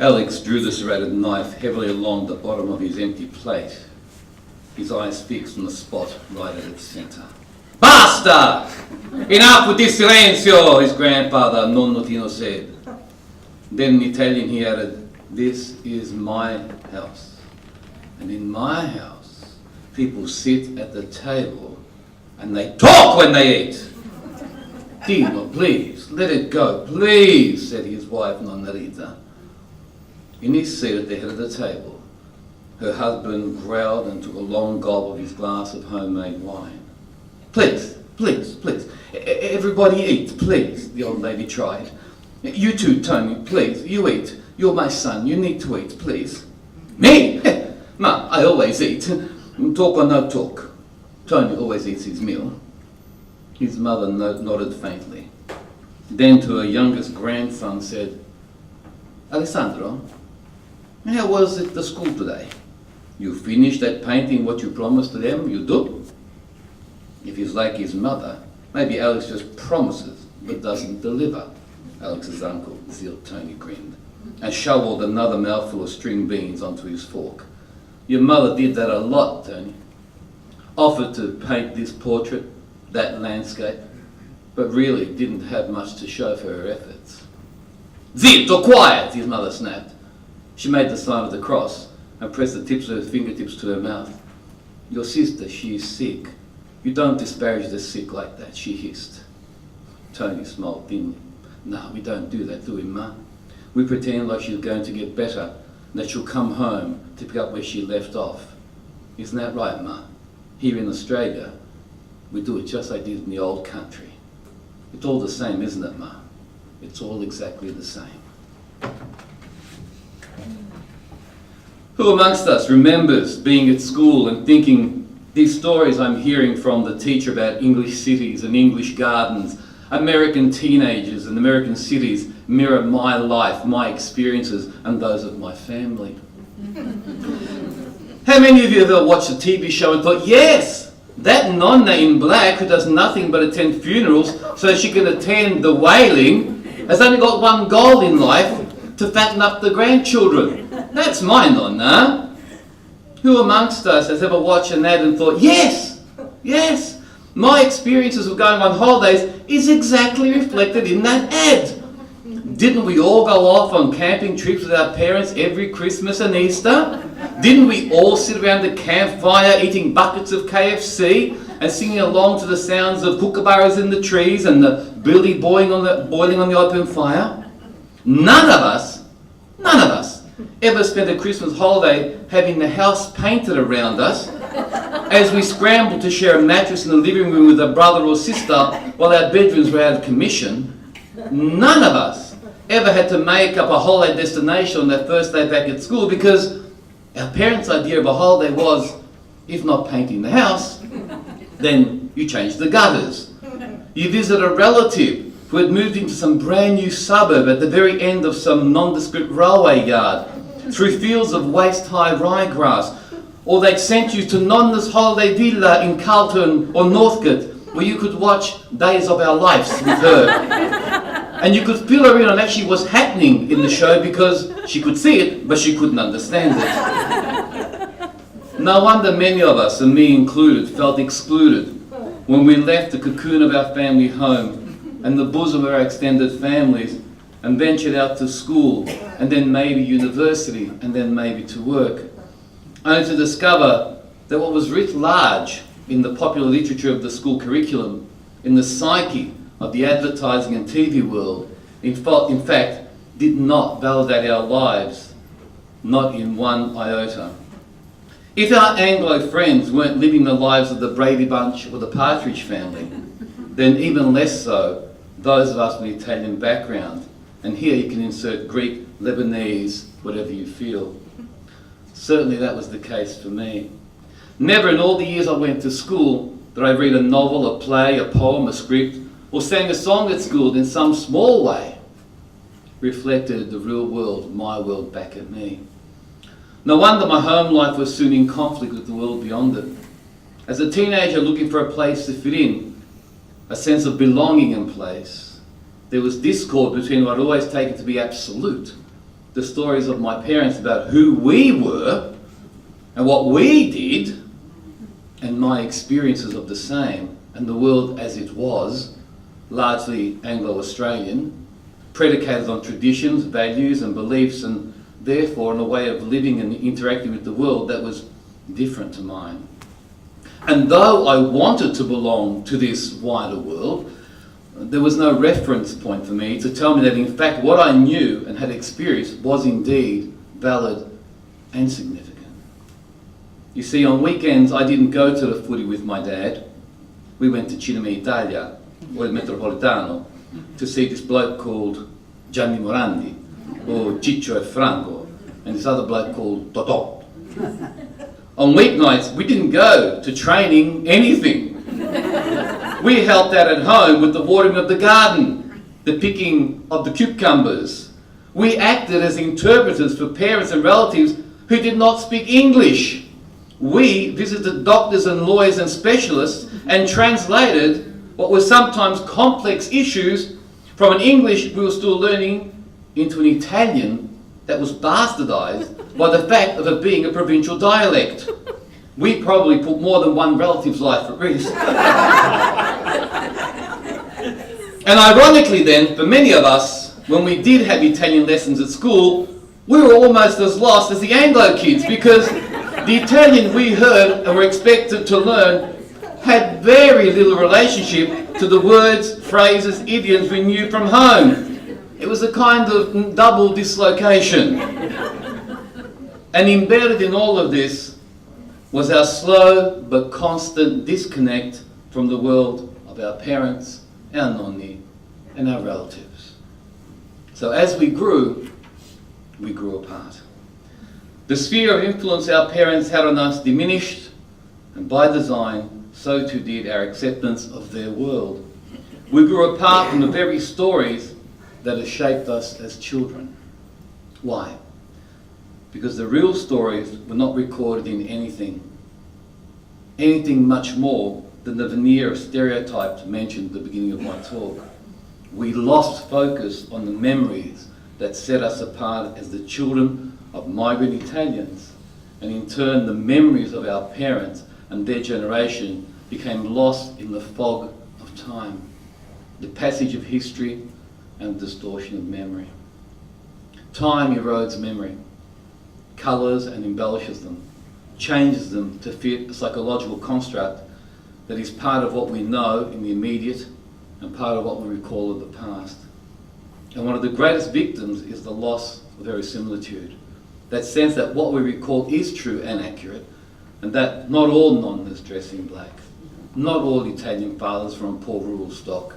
Alex drew the serrated knife heavily along the bottom of his empty plate, his eyes fixed on the spot right at its centre. Basta! Enough with this silenzio, his grandfather, Nonno Tino, said. Then in Italian he added, this is my house. And in my house, people sit at the table and they talk when they eat. Tino, please, let it go, please, said his wife, Nonna Rita. In his seat at the head of the table, her husband growled and took a long gulp of his glass of homemade wine. Please, please, please, everybody eat, please, the old lady tried. You too, Tony, please, you eat. You're my son, you need to eat, please. Me? Ma, I always eat. Talk or no talk. Tony always eats his meal. His mother nodded faintly. Then to her youngest grandson said, Alessandro, how was it at school today? You finished that painting what you promised to them, you do? If he's like his mother, maybe Alex just promises but doesn't deliver. Alex's uncle, Zil Tony, grinned and shoveled another mouthful of string beans onto his fork. Your mother did that a lot, Tony. Offered to paint this portrait, that landscape, but really didn't have much to show for her efforts. Zitto, quiet, his mother snapped. She made the sign of the cross and pressed the tips of her fingertips to her mouth. Your sister, she is sick. You don't disparage the sick like that, she hissed. Tony smiled thinly. No, we don't do that, do we, Ma? We pretend like she's going to get better and that she'll come home to pick up where she left off. Isn't that right, Ma? Here in Australia, we do it just like they did in the old country. It's all the same, isn't it, Ma? It's all exactly the same. Who amongst us remembers being at school and thinking, these stories I'm hearing from the teacher about English cities and English gardens, American teenagers and American cities mirror my life, my experiences, and those of my family? How many of you have ever watched a TV show and thought, yes, that nonna in black who does nothing but attend funerals so she can attend the wailing has only got one goal in life, to fatten up the grandchildren? That's my nonna. Who amongst us has ever watched an ad and thought, yes, yes, my experiences of going on holidays is exactly reflected in that ad? Didn't we all go off on camping trips with our parents every Christmas and Easter? Didn't we all sit around the campfire eating buckets of KFC and singing along to the sounds of kookaburras in the trees and the billy boiling on the open fire? None of us ever spent a Christmas holiday having the house painted around us as we scrambled to share a mattress in the living room with a brother or sister while our bedrooms were out of commission. None of us ever had to make up a holiday destination on that first day back at school because our parents' idea of a holiday was, if not painting the house, then you change the gutters. You visit a relative who had moved into some brand new suburb at the very end of some nondescript railway yard, through fields of waist-high ryegrass, or they'd sent you to Nonna's holiday villa in Carlton or Northcote, where you could watch Days of Our Lives with her. And you could fill her in on actually what's happening in the show because she could see it, but she couldn't understand it. No wonder many of us, and me included, felt excluded when we left the cocoon of our family home and the bosom of our extended families and ventured out to school and then maybe university and then maybe to work, only to discover that what was writ large in the popular literature of the school curriculum, in the psyche of the advertising and TV world, in fact, did not validate our lives, not in one iota. If our Anglo friends weren't living the lives of the Brady Bunch or the Partridge Family, then even less so those of us with an Italian background. And here you can insert Greek, Lebanese, whatever you feel. Certainly that was the case for me. Never in all the years I went to school did I read a novel, a play, a poem, a script, or sang a song at school that in some small way reflected the real world, my world back at me. No wonder my home life was soon in conflict with the world beyond it. As a teenager looking for a place to fit in, a sense of belonging in place, there was discord between what I'd always taken to be absolute the stories of my parents about who we were and what we did, and my experiences of the same, and the world as it was, largely Anglo-Australian, predicated on traditions, values and beliefs, and therefore in a way of living and interacting with the world that was different to mine. And though I wanted to belong to this wider world, there was no reference point for me to tell me that in fact what I knew and had experienced was indeed valid and significant. You see, on weekends I didn't go to the footy with my dad. We went to Cinema Italia, or Il Metropolitano, to see this bloke called Gianni Morandi, or Ciccio e Franco, and this other bloke called Totò. On weeknights, we didn't go to training anything. We helped out at home with the watering of the garden, the picking of the cucumbers. We acted as interpreters for parents and relatives who did not speak English. We visited doctors and lawyers and specialists and translated what were sometimes complex issues from an English we were still learning into an Italian that was bastardized by the fact of it being a provincial dialect. We probably put more than one relative's life at risk. And ironically then, for many of us, when we did have Italian lessons at school, we were almost as lost as the Anglo kids, because the Italian we heard and were expected to learn had very little relationship to the words, phrases, idioms we knew from home. It was a kind of double dislocation. And embedded in all of this was our slow but constant disconnect from the world of our parents, our nonni, and our relatives. So as we grew apart. The sphere of influence our parents had on us diminished, and by design, so too did our acceptance of their world. We grew apart from the very stories that have shaped us as children. Why? Because the real stories were not recorded in anything much more than the veneer of stereotypes mentioned at the beginning of my talk. We lost focus on the memories that set us apart as the children of migrant Italians, and in turn the memories of our parents and their generation became lost in the fog of time, the passage of history and distortion of memory. Time erodes memory, colours and embellishes them, changes them to fit a psychological construct that is part of what we know in the immediate and part of what we recall of the past. And one of the greatest victims is the loss of verisimilitude, that sense that what we recall is true and accurate, and that not all nonnas dress in black, not all Italian fathers from poor rural stock,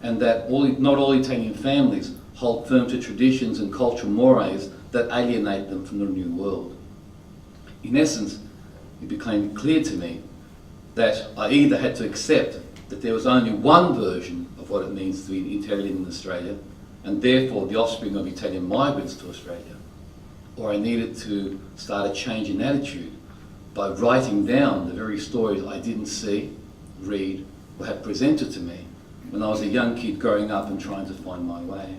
and that not all Italian families hold firm to traditions and cultural mores that alienate them from the new world. In essence, it became clear to me that I either had to accept that there was only one version of what it means to be Italian in Australia, and therefore the offspring of Italian migrants to Australia, or I needed to start a change in attitude by writing down the very stories I didn't see, read, or have presented to me when I was a young kid growing up and trying to find my way.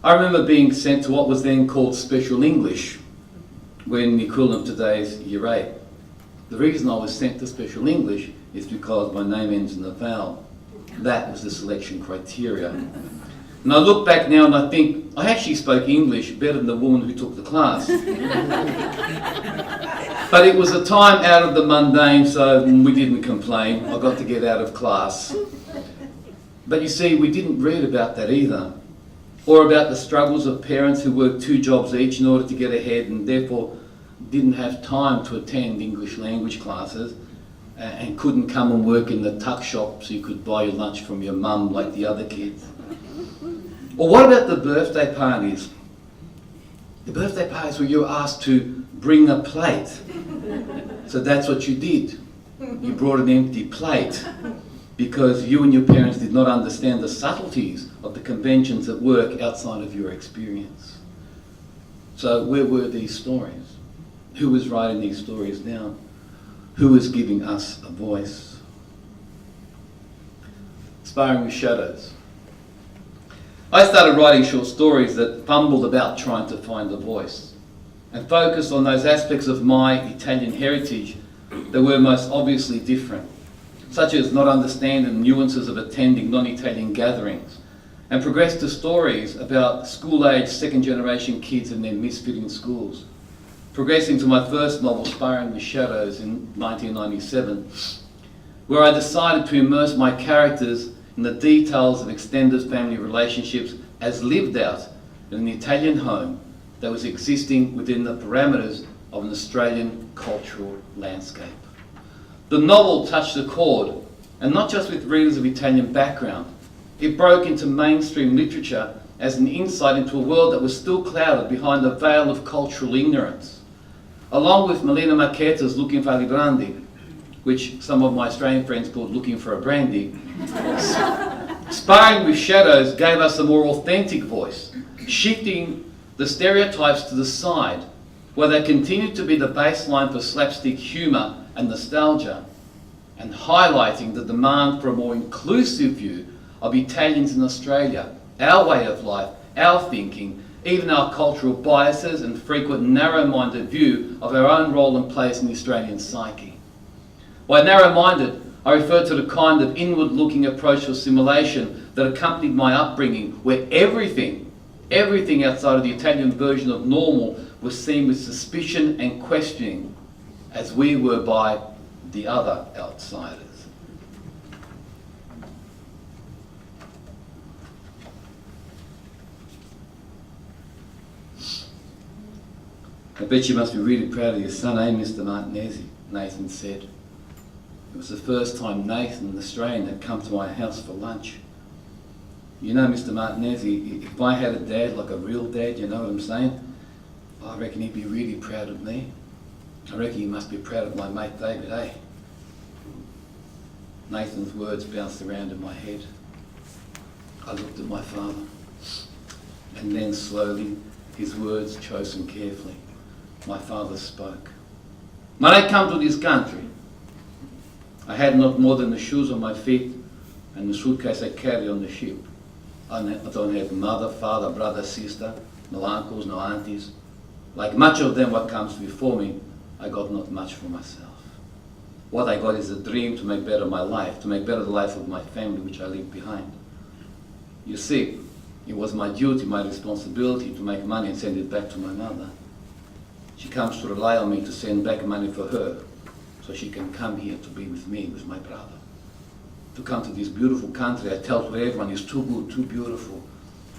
I remember being sent to what was then called special English, when the equivalent of today's Year 8. The reason I was sent to special English is because my name ends in a vowel. That was the selection criteria. And I look back now and I think I actually spoke English better than the woman who took the class. But it was a time out of the mundane, so we didn't complain. I got to get out of class. But you see, we didn't read about that either, or about the struggles of parents who worked 2 jobs each in order to get ahead and therefore didn't have time to attend English language classes and couldn't come and work in the tuck shop so you could buy your lunch from your mum like the other kids. Or what about the birthday parties? The birthday parties where you were asked to bring a plate. So that's what you did. You brought an empty plate because you and your parents did not understand the subtleties of the conventions at work outside of your experience. So where were these stories? Who was writing these stories down? Who was giving us a voice? Sparring with shadows. I started writing short stories that fumbled about trying to find a voice and focused on those aspects of my Italian heritage that were most obviously different, such as not understanding the nuances of attending non-Italian gatherings, and progressed to stories about school-age second-generation kids and their misfitting schools, progressing to my first novel, Sparring with Shadows, in 1997, where I decided to immerse my characters in the details of extended family relationships as lived out in an Italian home that was existing within the parameters of an Australian cultural landscape. The novel touched a chord, and not just with readers of Italian background. It broke into mainstream literature as an insight into a world that was still clouded behind a veil of cultural ignorance. Along with Melina Marchetta's Looking for Ali Grandi, which some of my Australian friends called Looking for a Brandy, Sparring with Shadows gave us a more authentic voice, shifting the stereotypes to the side, where they continued to be the baseline for slapstick humour and nostalgia, and highlighting the demand for a more inclusive view of Italians in Australia, our way of life, our thinking, even our cultural biases and frequent narrow-minded view of our own role and place in the Australian psyche. By narrow-minded, I refer to the kind of inward-looking approach to assimilation that accompanied my upbringing, where everything outside of the Italian version of normal was seen with suspicion and questioning, as we were by the other outsiders. I bet you must be really proud of your son, eh, Mr. Martinezzi, Nathan said. It was the first time Nathan, an Australian, had come to my house for lunch. You know, Mr. Martinezzi, if I had a dad, like a real dad, you know what I'm saying? I reckon he'd be really proud of me. I reckon he must be proud of my mate David, eh? Nathan's words bounced around in my head. I looked at my father, and then slowly, his words chosen carefully, my father spoke. When I come to this country, I had not more than the shoes on my feet and the suitcase I carry on the ship. I don't have mother, father, brother, sister, no uncles, no aunties. Like much of them what comes before me, I got not much for myself. What I got is a dream to make better my life, to make better the life of my family which I leave behind. You see, it was my duty, my responsibility to make money and send it back to my mother. She comes to rely on me to send back money for her, so she can come here to be with me, with my brother. To come to this beautiful country, I tell to everyone, it's too good, too beautiful,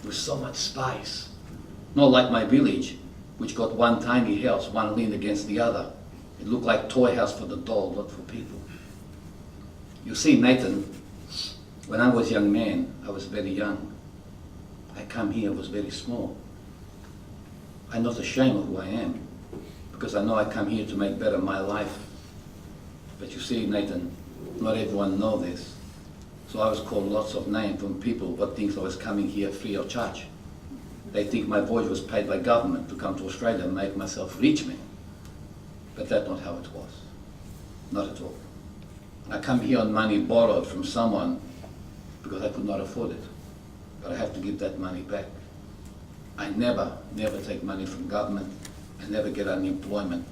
with so much spice. Not like my village, which got one tiny house, one leaned against the other. It looked like a toy house for the doll, not for people. You see, Nathan, when I was a young man, I was very young. I come here, I was very small. I'm not ashamed of who I am, because I know I come here to make better my life. But you see, Nathan, not everyone knows this. So I was called lots of names from people what thinks I was coming here free of charge. They think my voyage was paid by government to come to Australia and make myself rich man. But that's not how it was. Not at all. I come here on money borrowed from someone because I could not afford it. But I have to give that money back. I never take money from government. I never get unemployment.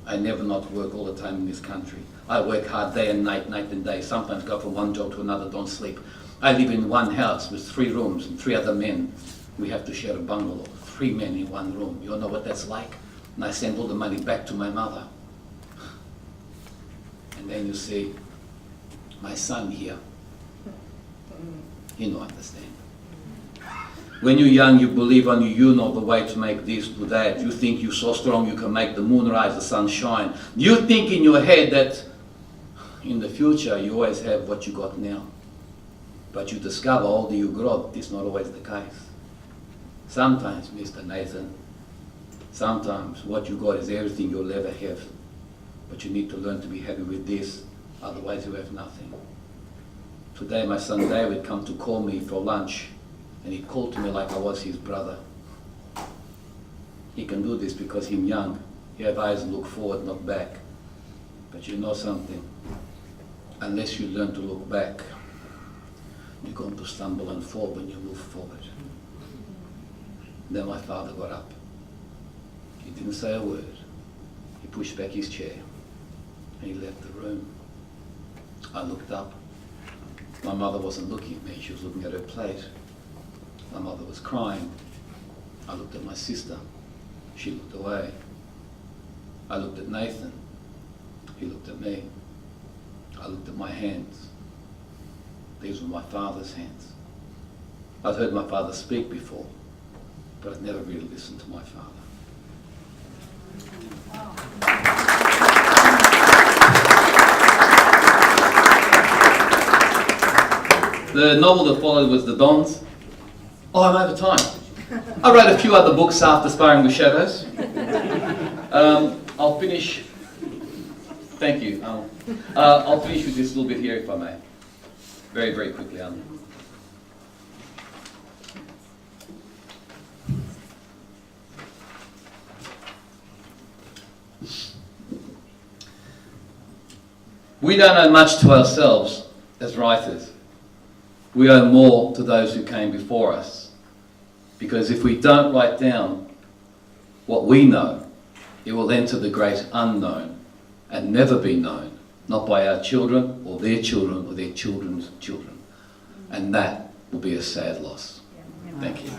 I never not work all the time in this country. I work hard day and night, night and day. Sometimes go from one job to another, don't sleep. I live in one house with 3 rooms and 3 other men. We have to share a bungalow, 3 men in one room. You all know what that's like? And I send all the money back to my mother. And then you see, my son here, he don't understand. When you're young, you believe only you know the way to make this, do that. You think you're so strong you can make the moon rise, the sun shine. You think in your head that in the future you always have what you got now. But you discover all that you grow, it's not always the case. Sometimes, Mr. Nathan, sometimes what you got is everything you'll ever have. But you need to learn to be happy with this, otherwise you have nothing. Today my son David come to call me for lunch. And he called to me like I was his brother. He can do this because he's young. He have eyes look forward, not back. But you know something? Unless you learn to look back, you're going to stumble and fall when you move forward. Then my father got up. He didn't say a word. He pushed back his chair and he left the room. I looked up. My mother wasn't looking at me, she was looking at her plate. My mother was crying. I looked at my sister. She looked away. I looked at Nathan. He looked at me. I looked at my hands. These were my father's hands. I'd heard my father speak before, but I'd never really listened to my father. The novel that followed was The Dons. Oh, I'm out of time. I wrote a few other books after Sparring with Shadows. I'll finish. Thank you. I'll finish with this little bit here, if I may. Very, very quickly. We don't owe much to ourselves as writers. We owe more to those who came before us. Because if we don't write down what we know, it will enter the great unknown and never be known, not by our children or their children's children. And that will be a sad loss. Thank you.